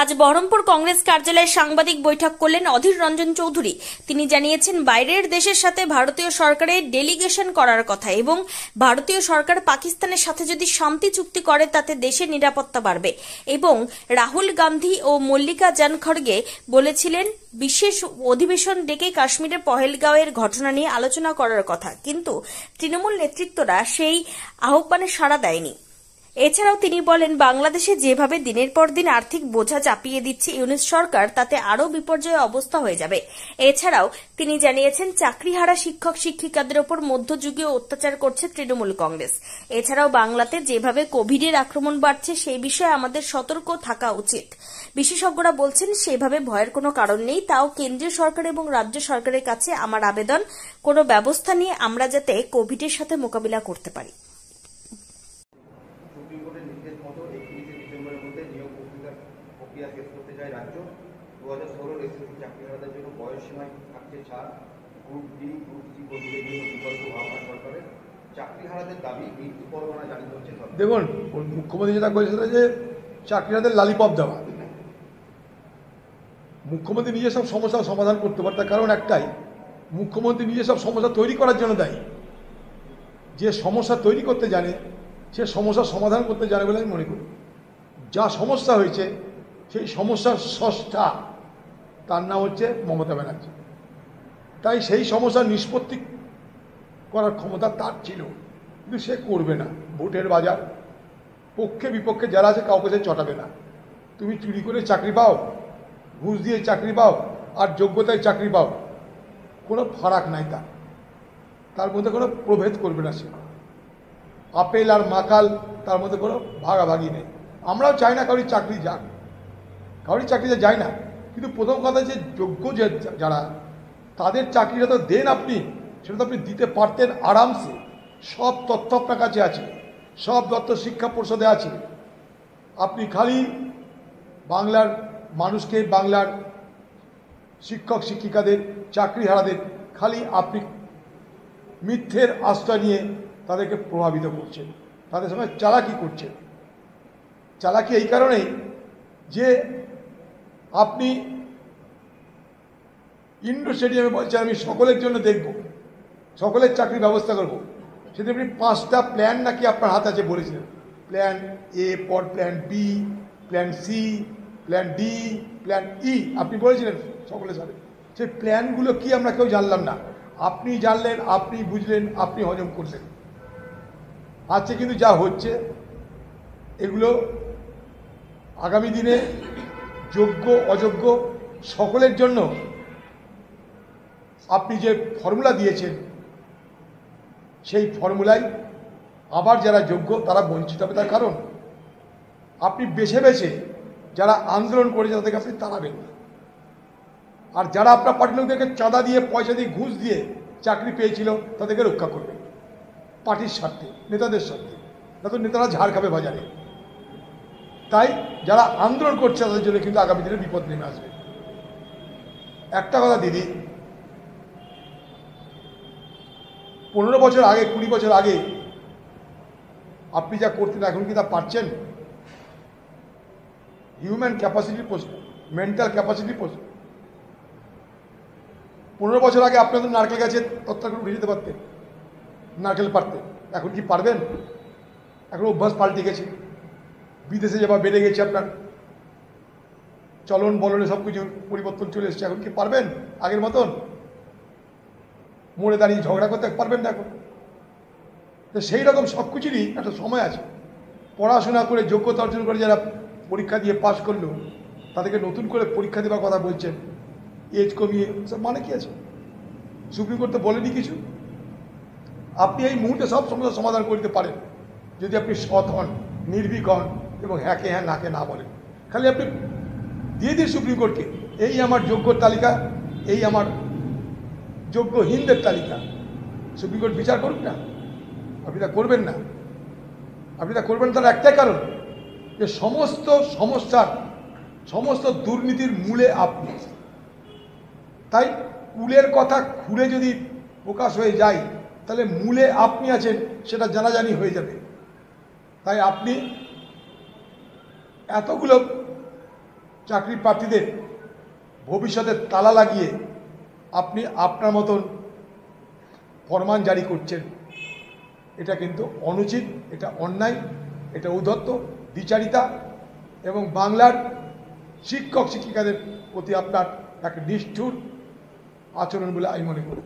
আজ বহরমপুর কংগ্রেস কার্যালয়ে সাংবাদিক বৈঠক করলেন অধীর রঞ্জন চৌধুরী। তিনি জানিয়েছেন, বাইরের দেশের সাথে ভারতীয় সরকারের ডেলিগেশন করার কথা এবং ভারতীয় সরকার পাকিস্তানের সাথে যদি শান্তি চুক্তি করে তাতে দেশের নিরাপত্তা বাড়বে। এবং রাহুল গান্ধী ও মল্লিকা খড়গে বলেছিলেন বিশেষ অধিবেশন ডেকে কাশ্মীরের পহেলগাঁওয়ের ঘটনা নিয়ে আলোচনা করার কথা, কিন্তু তৃণমূল নেতৃত্বরা সেই আহ্বানে সাড়া দেয়নি। এছাড়াও তিনি বলেন, বাংলাদেশে যেভাবে দিনের পর দিন আর্থিক বোঝা চাপিয়ে দিচ্ছে ইউনিস সরকার, তাতে আরও বিপর্যয় অবস্থা হয়ে যাবে। এছাড়াও তিনি জানিয়েছেন, চাকরিহারা শিক্ষক শিক্ষিকাদের ওপর মধ্যযুগীয় অত্যাচার করছে তৃণমূল কংগ্রেস। এছাড়াও বাংলাতে যেভাবে কোভিডের আক্রমণ বাড়ছে সেই বিষয়ে আমাদের সতর্ক থাকা উচিত। বিশেষজ্ঞরা বলছেন, সেভাবে ভয়ের কোনো কারণ নেই। তাও কেন্দ্রীয় সরকার এবং রাজ্য সরকারের কাছে আমার আবেদন, কোনো ব্যবস্থা নিয়ে আমরা যাতে কোভিডের সাথে মোকাবিলা করতে পারি। প্রক্রিয়া শেষ করতে চায় রাজ্য। 2016 এসএসসি চাকরিহারাদের জন্য বয়সসীমায় থাকছে ছাড়। গ্রুপ ডি, গ্রুপ সি কর্মীদের জন্য বিকল্প ভাবনা সরকারের। চাকরিহারাদের দাবি মৃত্যু পরোয়ানা জারি করছে। দেখুন, মুখ্যমন্ত্রী যেটা করেছিল যে চাকরিহারাদের লালিপপ দেওয়া, মুখ্যমন্ত্রী নিজে সব সমস্যার সমাধান করতে পারে। তার কারণ একটাই, মুখ্যমন্ত্রী নিজে সব সমস্যা তৈরি করার জন্য দায়ী। যে সমস্যা তৈরি করতে জানে সে সমস্যার সমাধান করতে জানে বলে আমি মনে করি। যা সমস্যা হয়েছে সেই সমস্যার স্রষ্টা, তার নাম হচ্ছে মমতা ব্যানার্জি। তাই সেই সমস্যার নিষ্পত্তি করার ক্ষমতা তার ছিল, কিন্তু সে করবে না। ভোটের বাজার, পক্ষে বিপক্ষে যারা আছে কাউকে সে চটাবে না। তুমি চুরি করে চাকরি পাও, ঘুষ দিয়ে চাকরি পাও, আর যোগ্যতায় চাকরি পাও, কোনো ফারাক নাই। তার মধ্যে কোনো প্রভেদ করবে না সে। আপেল আর মাকাল, তার মধ্যে কোনো ভাগাভাগি নেই। আমরাও চাই না কারোর চাকরি যাক, কারোর চাকরিতে যায় না, কিন্তু প্রথম কথা যে যোগ্য যারা, তাদের চাকরিটা তো দেন আপনি, সেটা তো আপনি দিতে পারতেন আরামসে। সব তথ্য আপনার কাছে আছে, সব তথ্য শিক্ষা পর্ষদে আছে। আপনি খালি বাংলার মানুষকে, বাংলার শিক্ষক শিক্ষিকাদের, চাকরিহারাদের খালি আপনি মিথ্যের আশ্রয় নিয়ে তাদেরকে প্রভাবিত করছেন, তাদের সঙ্গে চালাকি করছেন। চালাকি এই কারণেই যে আপনি ইন্ডোর স্টেডিয়ামে বলছেন আমি সকলের জন্য দেখব, সকলের চাকরির ব্যবস্থা করব। সেটা আপনি 5টা প্ল্যান নাকি আপনার হাতে আছে বলেছিলেন। প্ল্যান এ, পর plan B, plan C, plan D, plan E আপনি বলেছিলেন সকলের সাথে। সেই প্ল্যানগুলো কি আমরা কেউ জানলাম না। আপনি জানলেন, আপনি বুঝলেন, আপনি হজম করলেন। আজকে কিন্তু যা হচ্ছে এগুলো আগামী দিনে যোগ্য অযোগ্য সকলের জন্য আপনি যে ফর্মুলা দিয়েছেন সেই ফর্মুলায় আবার যারা যোগ্য তারা বঞ্চিত হবে। তার কারণ আপনি বেছে বেছে যারা আন্দোলন করেছে তাদেরকে আপনি তাড়াবেন না, আর যারা আপনার পার্টির লোকদেরকে চাঁদা দিয়ে, পয়সা দিয়ে, ঘুষ দিয়ে চাকরি পেয়েছিল তাদেরকে রক্ষা করবেন পার্টির স্বার্থে, নেতাদের স্বার্থে। না তো নেতারা ঝাড় খাবে বাজারে। তাই যারা আন্দোলন করছে তাদের জন্য কিন্তু আগামী দিনে বিপদ নেমে আসবে। একটা কথা দিদি, 15 বছর আগে, 20 বছর আগে আপনি যা করতেন এখন কি তা পারছেন? হিউম্যান ক্যাপাসিটির প্রশ্ন, মেন্টাল ক্যাপাসিটির প্রশ্ন। 15 বছর আগে আপনি তো নারকেল গাছে তত্ত্ব করে উঠে যেতে পারতেন, নারকেল পারতেন। এখন কি পারবেন? এখন অভ্যাস পাল্টে গেছে, বিদেশে যাওয়া বেড়ে গেছে, আপনার চলন বলনে সব কিছু পরিবর্তন চলে এসছে। এখন কি পারবেন আগের মতন? মোড়ে দাঁড়িয়ে ঝগড়া করতে পারবেন না এখন। তো সেই রকম সব কিছুরই একটা সময় আছে। পড়াশোনা করে যোগ্যতা অর্জন করে যারা পরীক্ষা দিয়ে পাশ করলো তাদেরকে নতুন করে পরীক্ষা দেওয়ার কথা বলছেন, এজ কমিয়ে। সব মানে কি আছে? সুপ্রিম কোর্ট তো বলেনি কিছু। আপনি এই মুহূর্তে সব সমস্যার সমাধান করে দিতে পারেন যদি আপনি সৎ হন, নির্ভীক হন এবং হ্যাঁকে হ্যাঁ নাকে না বলেন। খালি আপনি দিয়ে দিন সুপ্রিম কোর্টকে, এই আমার যোগ্য তালিকা, এই আমার যোগ্যহীনদের তালিকা। সুপ্রিম কোর্ট বিচার করুক না। আপনি তা করবেন না। আপনি তা করবেন তার একটাই কারণ, যে সমস্ত সমস্যার, সমস্ত দুর্নীতির মূলে আপনি। তাই কুলের কথা খুলে যদি প্রকাশ হয়ে যায় তাহলে মূলে আপনি আছেন সেটা জানাজানি হয়ে যাবে। তাই আপনি এতগুলো চাকরি প্রার্থীদের ভবিষ্যতে তালা লাগিয়ে আপনি আপনার মতন ফরমান জারি করছেন, এটা কিন্তু অনুচিত, এটা অন্যায়, এটা উদ্ধত্ত, দ্বিচারিতা এবং বাংলার শিক্ষক শিক্ষিকাদের প্রতি আপনার এক নিষ্ঠুর আচরণ বলে আমি মনে করি।